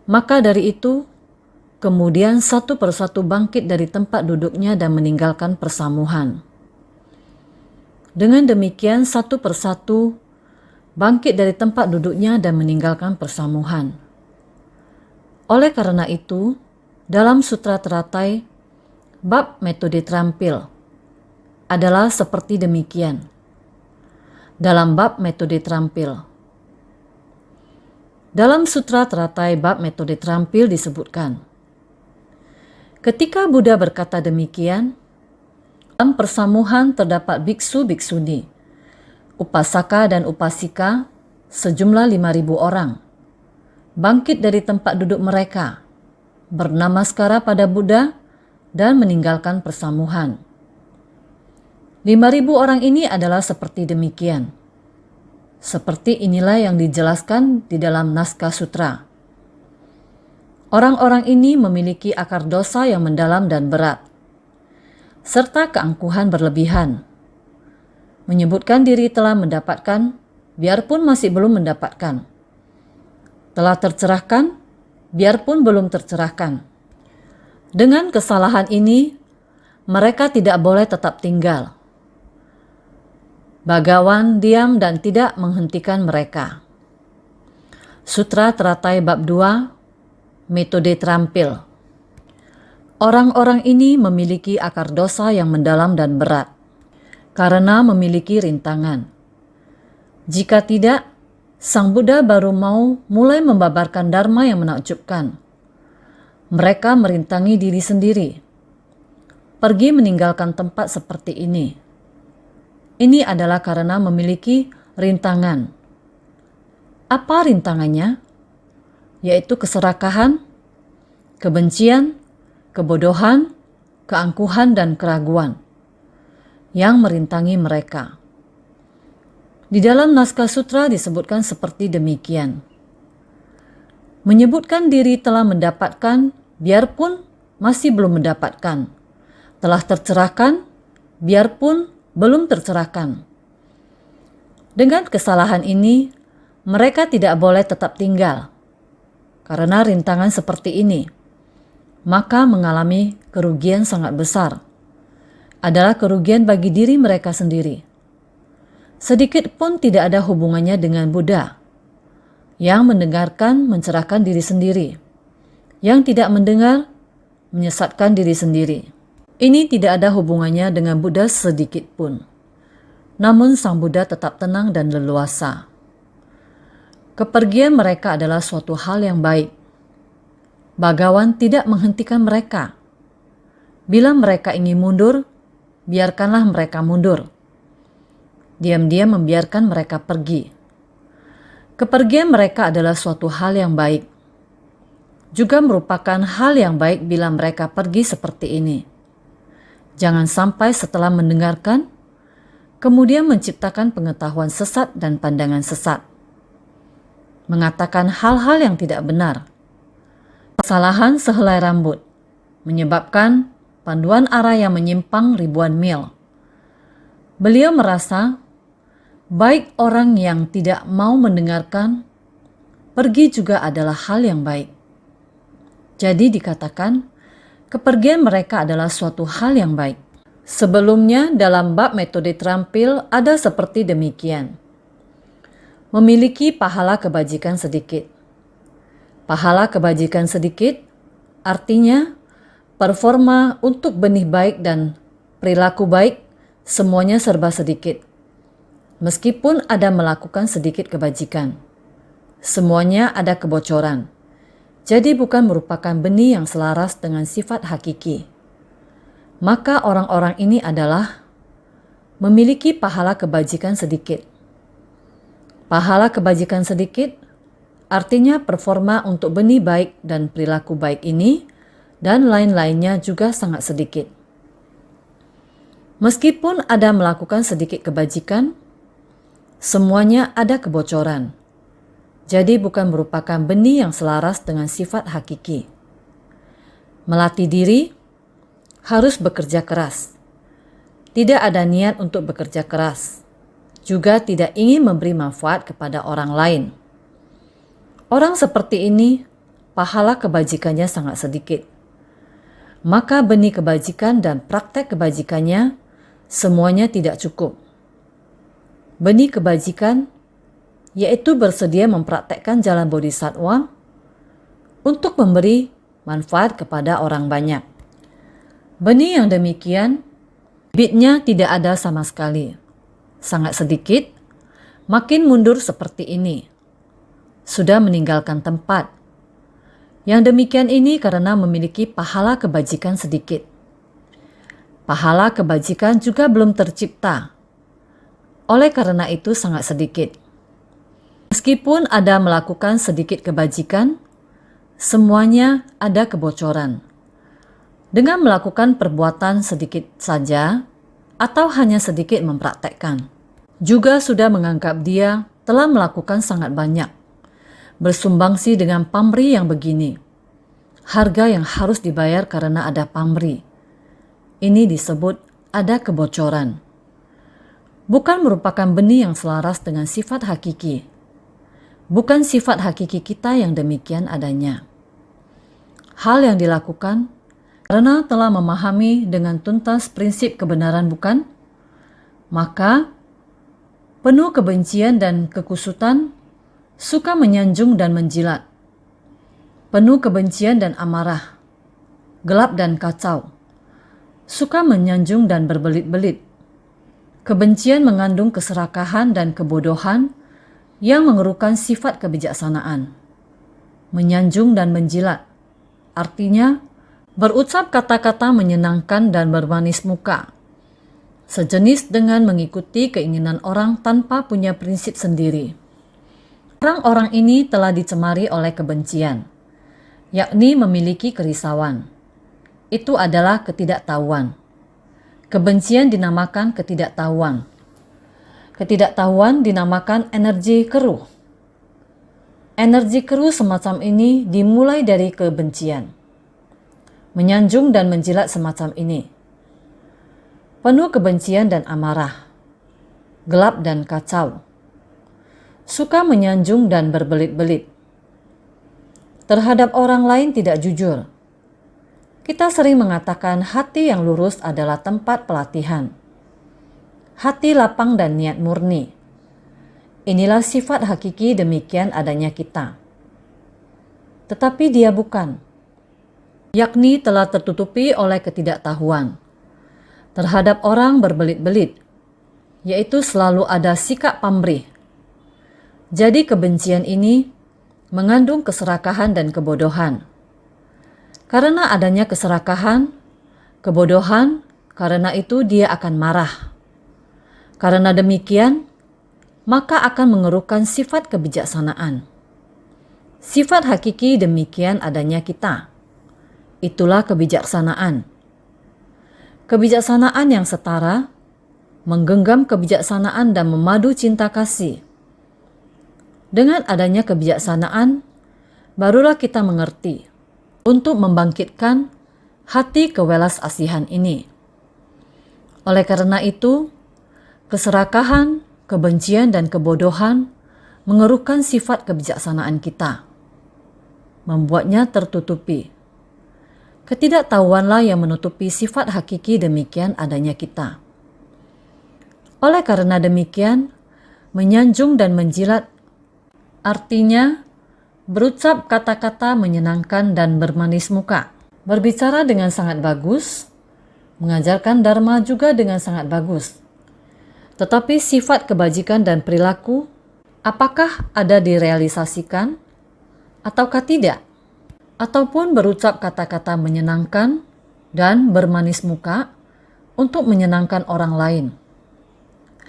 Speaker 1: Maka dari itu, kemudian satu persatu bangkit dari tempat duduknya dan meninggalkan persamuhan. Dengan demikian satu persatu bangkit dari tempat duduknya dan meninggalkan persamuhan. Oleh karena itu, dalam Sutra Teratai, bab metode terampil adalah seperti demikian. Dalam bab metode terampil. Dalam Sutra Teratai bab metode terampil disebutkan, ketika Buddha berkata demikian, dalam persamuhan terdapat biksu-biksuni, upasaka dan upasika sejumlah 5.000 orang, bangkit dari tempat duduk mereka, bernamaskara pada Buddha dan meninggalkan persamuhan. 5.000 orang ini adalah seperti demikian. Seperti inilah yang dijelaskan di dalam naskah sutra. Orang-orang ini memiliki akar dosa yang mendalam dan berat, serta keangkuhan berlebihan. Menyebutkan diri telah mendapatkan, biarpun masih belum mendapatkan. Telah tercerahkan, biarpun belum tercerahkan. Dengan kesalahan ini, mereka tidak boleh tetap tinggal. Bhagawan diam dan tidak menghentikan mereka. Sutra Teratai bab 2, metode terampil. Orang-orang ini memiliki akar dosa yang mendalam dan berat, karena memiliki rintangan. Jika tidak, Sang Buddha baru mau mulai membabarkan Dharma yang menakjubkan. Mereka merintangi diri sendiri, pergi meninggalkan tempat seperti ini. Ini adalah karena memiliki rintangan. Apa rintangannya? Yaitu keserakahan, kebencian, kebodohan, keangkuhan, dan keraguan yang merintangi mereka. Di dalam naskah sutra disebutkan seperti demikian. Menyebutkan diri telah mendapatkan, biarpun masih belum mendapatkan. Telah tercerahkan, biarpun belum tercerahkan. Dengan kesalahan ini, mereka tidak boleh tetap tinggal. Karena rintangan seperti ini, maka mengalami kerugian sangat besar. Adalah kerugian bagi diri mereka sendiri. Sedikit pun tidak ada hubungannya dengan Buddha. Yang mendengarkan mencerahkan diri sendiri. Yang tidak mendengar menyesatkan diri sendiri. Ini tidak ada hubungannya dengan Buddha sedikit pun. Namun Sang Buddha tetap tenang dan leluasa. Kepergian mereka adalah suatu hal yang baik. Bhagawan tidak menghentikan mereka. Bila mereka ingin mundur, biarkanlah mereka mundur. Diam-diam membiarkan mereka pergi. Kepergian mereka adalah suatu hal yang baik. Juga merupakan hal yang baik bila mereka pergi seperti ini. Jangan sampai setelah mendengarkan, kemudian menciptakan pengetahuan sesat dan pandangan sesat. Mengatakan hal-hal yang tidak benar. Kesalahan sehelai rambut menyebabkan panduan arah yang menyimpang ribuan mil. Beliau merasa baik orang yang tidak mau mendengarkan, pergi juga adalah hal yang baik. Jadi dikatakan, kepergian mereka adalah suatu hal yang baik. Sebelumnya dalam bab metode terampil ada seperti demikian. Memiliki pahala kebajikan sedikit. Pahala kebajikan sedikit artinya performa untuk benih baik dan perilaku baik semuanya serba sedikit. Meskipun ada melakukan sedikit kebajikan, semuanya ada kebocoran. Jadi bukan merupakan benih yang selaras dengan sifat hakiki. Maka orang-orang ini adalah memiliki pahala kebajikan sedikit. Pahala kebajikan sedikit artinya performa untuk benih baik dan perilaku baik ini dan lain-lainnya juga sangat sedikit. Meskipun ada melakukan sedikit kebajikan, semuanya ada kebocoran. Jadi bukan merupakan benih yang selaras dengan sifat hakiki. Melatih diri harus bekerja keras. Tidak ada niat untuk bekerja keras. Juga tidak ingin memberi manfaat kepada orang lain. Orang seperti ini, pahala kebajikannya sangat sedikit. Maka benih kebajikan dan praktek kebajikannya semuanya tidak cukup. Benih kebajikan yaitu bersedia mempraktekkan jalan bodhisattva untuk memberi manfaat kepada orang banyak. Benih yang demikian, bibitnya tidak ada sama sekali. Sangat sedikit, makin mundur seperti ini. Sudah meninggalkan tempat. Yang demikian ini karena memiliki pahala kebajikan sedikit. Pahala kebajikan juga belum tercipta. Oleh karena itu sangat sedikit. Meskipun ada melakukan sedikit kebajikan, semuanya ada kebocoran. Dengan melakukan perbuatan sedikit saja, atau hanya sedikit mempraktekkan, juga sudah menganggap dia telah melakukan sangat banyak. Bersumbangsi dengan pamrih yang begini. Harga yang harus dibayar karena ada pamrih. Ini disebut ada kebocoran. Bukan merupakan benih yang selaras dengan sifat hakiki. Bukan sifat hakiki kita yang demikian adanya. Hal yang dilakukan karena telah memahami dengan tuntas prinsip kebenaran bukan? Maka penuh kebencian dan kekusutan, suka menyanjung dan menjilat. Penuh kebencian dan amarah, gelap dan kacau, suka menyanjung dan berbelit-belit. Kebencian mengandung keserakahan dan kebodohan yang mengerukan sifat kebijaksanaan. Menyanjung dan menjilat, artinya berucap kata-kata menyenangkan dan bermanis muka. Sejenis dengan mengikuti keinginan orang tanpa punya prinsip sendiri. Orang-orang ini telah dicemari oleh kebencian, yakni memiliki kerisauan. Itu adalah ketidaktahuan. Kebencian dinamakan ketidaktahuan. Ketidaktahuan dinamakan energi keruh. Energi keruh semacam ini dimulai dari kebencian, menyanjung dan menjilat semacam ini, penuh kebencian dan amarah, gelap dan kacau, suka menyanjung dan berbelit-belit. Terhadap orang lain tidak jujur. Kita sering mengatakan hati yang lurus adalah tempat pelatihan. Hati lapang dan niat murni. Inilah sifat hakiki, demikian adanya kita. Tetapi dia bukan, yakni telah tertutupi oleh ketidaktahuan. Terhadap orang berbelit-belit, yaitu selalu ada sikap pamrih. Jadi kebencian ini mengandung keserakahan dan kebodohan. Karena adanya keserakahan, kebodohan, karena itu dia akan marah. Karena demikian, maka akan mengeruhkan sifat kebijaksanaan. Sifat hakiki, demikian adanya kita. Itulah kebijaksanaan. Kebijaksanaan yang setara, menggenggam kebijaksanaan dan memadu cinta kasih. Dengan adanya kebijaksanaan, barulah kita mengerti untuk membangkitkan hati kewelas asihan ini. Oleh karena itu, keserakahan, kebencian dan kebodohan mengeruhkan sifat kebijaksanaan kita, membuatnya tertutupi. Ketidaktahuanlah yang menutupi sifat hakiki, demikian adanya kita. Oleh karena demikian, menyanjung dan menjilat artinya berucap kata-kata menyenangkan dan bermanis muka, berbicara dengan sangat bagus, mengajarkan dharma juga dengan sangat bagus. Tetapi sifat kebajikan dan perilaku, apakah ada direalisasikan ataukah tidak? Ataupun berucap kata-kata menyenangkan dan bermanis muka untuk menyenangkan orang lain.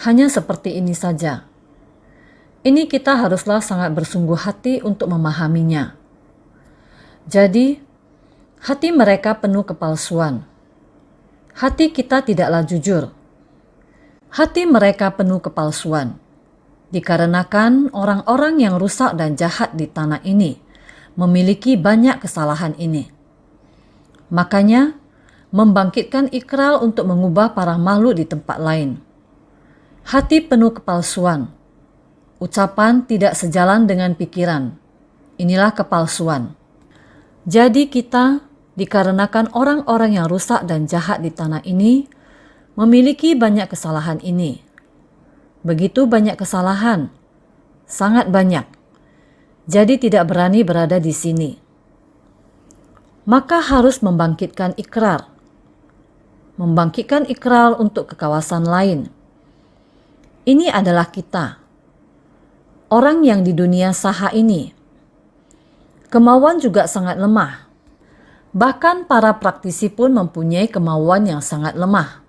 Speaker 1: Hanya seperti ini saja. Ini kita haruslah sangat bersungguh hati untuk memahaminya. Jadi, hati mereka penuh kepalsuan. Hati kita tidaklah jujur. Hati mereka penuh kepalsuan, dikarenakan orang-orang yang rusak dan jahat di tanah ini memiliki banyak kesalahan ini. Makanya, membangkitkan ikrar untuk mengubah para makhluk di tempat lain. Hati penuh kepalsuan, ucapan tidak sejalan dengan pikiran. Inilah kepalsuan. Jadi kita, dikarenakan orang-orang yang rusak dan jahat di tanah ini, memiliki banyak kesalahan ini. Begitu banyak kesalahan, sangat banyak. Jadi tidak berani berada di sini. Maka harus membangkitkan ikrar. Membangkitkan ikrar untuk ke kawasan lain. Ini adalah kita. Orang yang di dunia saha ini. Kemauan juga sangat lemah. Bahkan para praktisi pun mempunyai kemauan yang sangat lemah.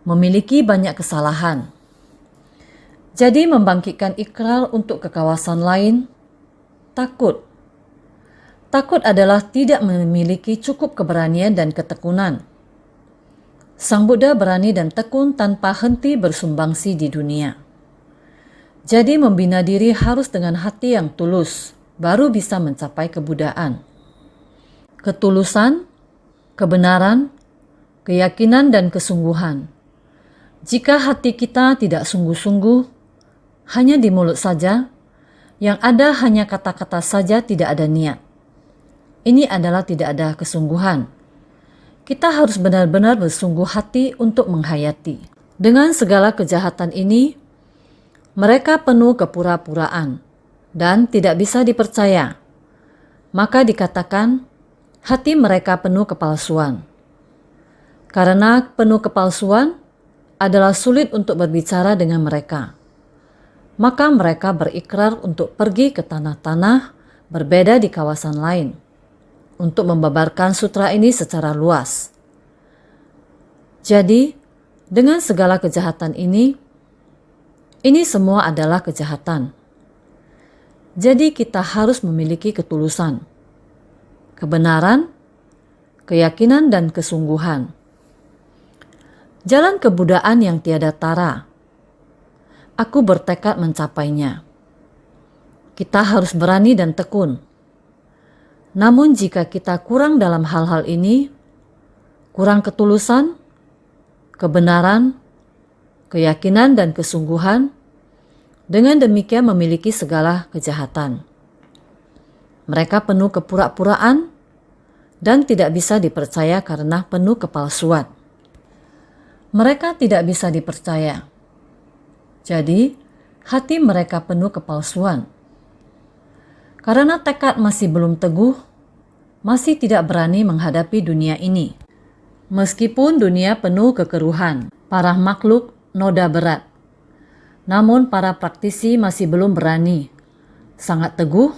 Speaker 1: Memiliki banyak kesalahan. Jadi membangkitkan ikrar untuk ke kawasan lain, takut. Takut adalah tidak memiliki cukup keberanian dan ketekunan. Sang Buddha berani dan tekun tanpa henti bersumbangsi di dunia. Jadi membina diri harus dengan hati yang tulus, baru bisa mencapai kebudaan. Ketulusan, kebenaran, keyakinan dan kesungguhan. Jika hati kita tidak sungguh-sungguh, hanya di mulut saja, yang ada hanya kata-kata saja, tidak ada niat. Ini adalah tidak ada kesungguhan. Kita harus benar-benar bersungguh hati untuk menghayati. Dengan segala kejahatan ini, mereka penuh kepura-puraan dan tidak bisa dipercaya. Maka dikatakan, hati mereka penuh kepalsuan. Karena penuh kepalsuan, adalah sulit untuk berbicara dengan mereka. Maka mereka berikrar untuk pergi ke tanah-tanah berbeda di kawasan lain, untuk membabarkan sutra ini secara luas. Jadi, dengan segala kejahatan ini semua adalah kejahatan. Jadi kita harus memiliki ketulusan, kebenaran, keyakinan dan kesungguhan. Jalan kebudaan yang tiada tara. Aku bertekad mencapainya. Kita harus berani dan tekun. Namun jika kita kurang dalam hal-hal ini, kurang ketulusan, kebenaran, keyakinan dan kesungguhan, dengan demikian memiliki segala kejahatan. Mereka penuh kepura-puraan dan tidak bisa dipercaya karena penuh kepalsuan. Mereka tidak bisa dipercaya. Jadi, hati mereka penuh kepalsuan. Karena tekad masih belum teguh, masih tidak berani menghadapi dunia ini. Meskipun dunia penuh kekeruhan, para makhluk noda berat, namun para praktisi masih belum berani, sangat teguh,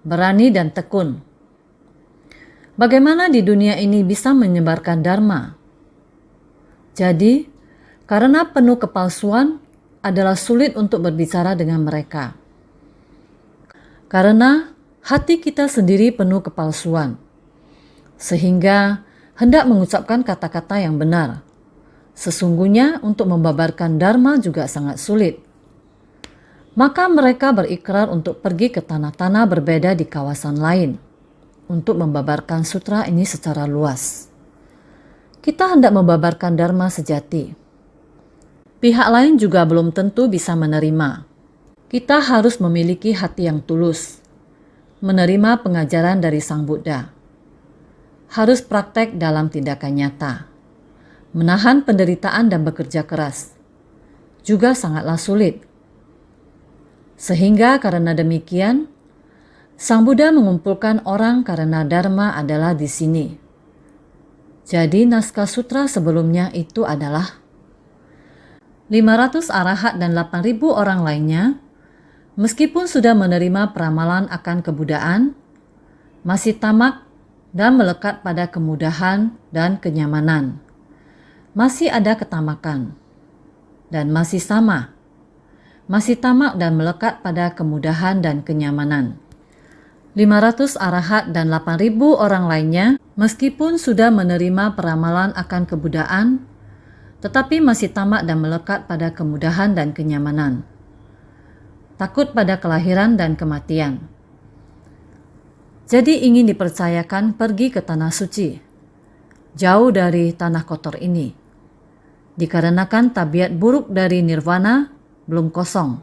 Speaker 1: berani dan tekun. Bagaimana di dunia ini bisa menyebarkan dharma? Jadi, karena penuh kepalsuan, adalah sulit untuk berbicara dengan mereka. Karena hati kita sendiri penuh kepalsuan, sehingga hendak mengucapkan kata-kata yang benar. Sesungguhnya untuk membabarkan dharma juga sangat sulit. Maka mereka berikrar untuk pergi ke tanah-tanah berbeda di kawasan lain untuk membabarkan sutra ini secara luas. Kita hendak membabarkan dharma sejati. Pihak lain juga belum tentu bisa menerima. Kita harus memiliki hati yang tulus, menerima pengajaran dari Sang Buddha. Harus praktek dalam tindakan nyata, menahan penderitaan dan bekerja keras. Juga sangatlah sulit. Sehingga karena demikian, Sang Buddha mengumpulkan orang karena dharma adalah di sini. Jadi naskah sutra sebelumnya itu adalah 500 arahat dan 8.000 orang lainnya, meskipun sudah menerima peramalan akan kebudayaan, masih tamak dan melekat pada kemudahan dan kenyamanan. Masih ada ketamakan dan masih sama. Masih tamak dan melekat pada kemudahan dan kenyamanan. 500 arahat dan 8.000 orang lainnya, meskipun sudah menerima peramalan akan kebudayaan, tetapi masih tamak dan melekat pada kemudahan dan kenyamanan. Takut pada kelahiran dan kematian. Jadi ingin dipercayakan pergi ke tanah suci, jauh dari tanah kotor ini. Dikarenakan tabiat buruk dari nirvana belum kosong.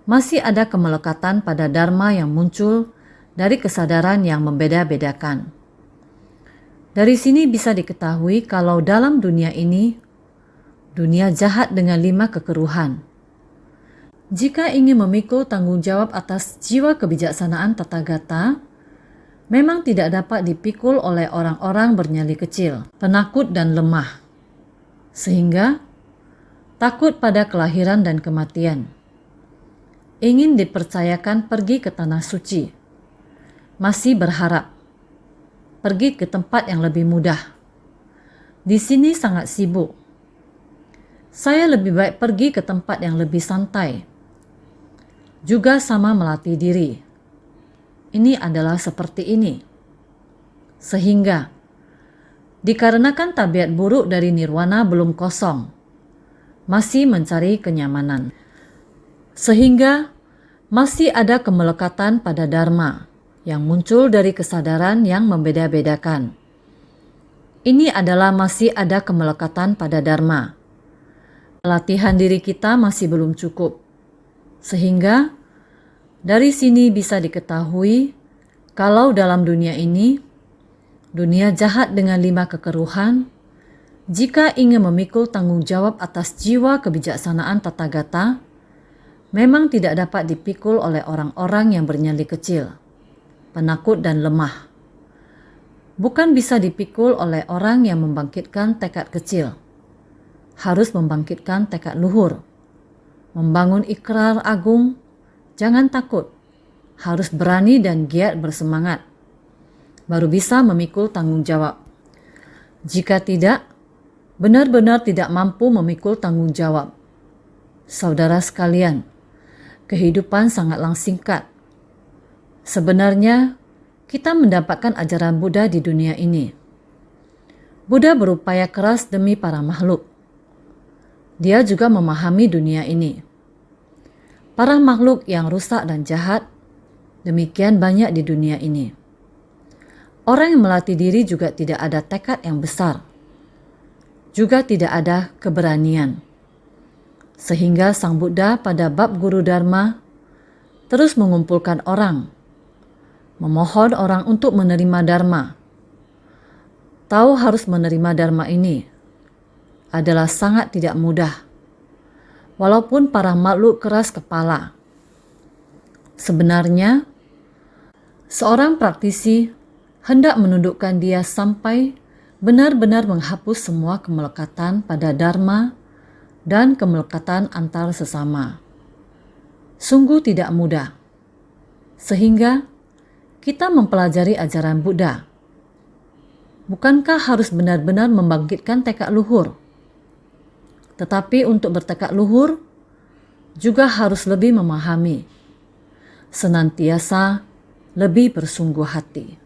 Speaker 1: Masih ada kemelekatan pada dharma yang muncul dari kesadaran yang membeda-bedakan. Dari sini bisa diketahui kalau dalam dunia ini, dunia jahat dengan 5 kekeruhan. Jika ingin memikul tanggung jawab atas jiwa kebijaksanaan Tathagata, memang tidak dapat dipikul oleh orang-orang bernyali kecil, penakut dan lemah, sehingga takut pada kelahiran dan kematian. Ingin dipercayakan pergi ke tanah suci, masih berharap pergi ke tempat yang lebih mudah. Di sini sangat sibuk. Saya lebih baik pergi ke tempat yang lebih santai. Juga sama melatih diri. Ini adalah seperti ini. Sehingga, dikarenakan tabiat buruk dari nirwana belum kosong, masih mencari kenyamanan. Sehingga, masih ada kemelekatan pada dharma yang muncul dari kesadaran yang membeda-bedakan. Ini adalah masih ada kemelekatan pada dharma. Latihan diri kita masih belum cukup. Sehingga dari sini bisa diketahui kalau dalam dunia ini, dunia jahat dengan 5 kekeruhan, jika ingin memikul tanggung jawab atas jiwa kebijaksanaan Tathagata, memang tidak dapat dipikul oleh orang-orang yang bernyali kecil, penakut dan lemah. Bukan bisa dipikul oleh orang yang membangkitkan tekad kecil. Harus membangkitkan tekad luhur. Membangun ikrar agung, jangan takut. Harus berani dan giat bersemangat. Baru bisa memikul tanggung jawab. Jika tidak, benar-benar tidak mampu memikul tanggung jawab. Saudara sekalian, kehidupan sangatlah singkat. Sebenarnya, kita mendapatkan ajaran Buddha di dunia ini. Buddha berupaya keras demi para makhluk. Dia juga memahami dunia ini. Para makhluk yang rusak dan jahat demikian banyak di dunia ini. Orang yang melatih diri juga tidak ada tekad yang besar, juga tidak ada keberanian. Sehingga Sang Buddha pada bab Guru Dharma terus mengumpulkan orang, memohon orang untuk menerima Dharma. Tahu harus menerima Dharma ini adalah sangat tidak mudah, walaupun para makhluk keras kepala. Sebenarnya, seorang praktisi hendak menundukkan dia sampai benar-benar menghapus semua kemelekatan pada Dharma dan kemelekatan antar sesama. Sungguh tidak mudah, sehingga kita mempelajari ajaran Buddha. Bukankah harus benar-benar membangkitkan tekad luhur? Tetapi untuk bertekad luhur, juga harus lebih memahami, senantiasa lebih bersungguh hati.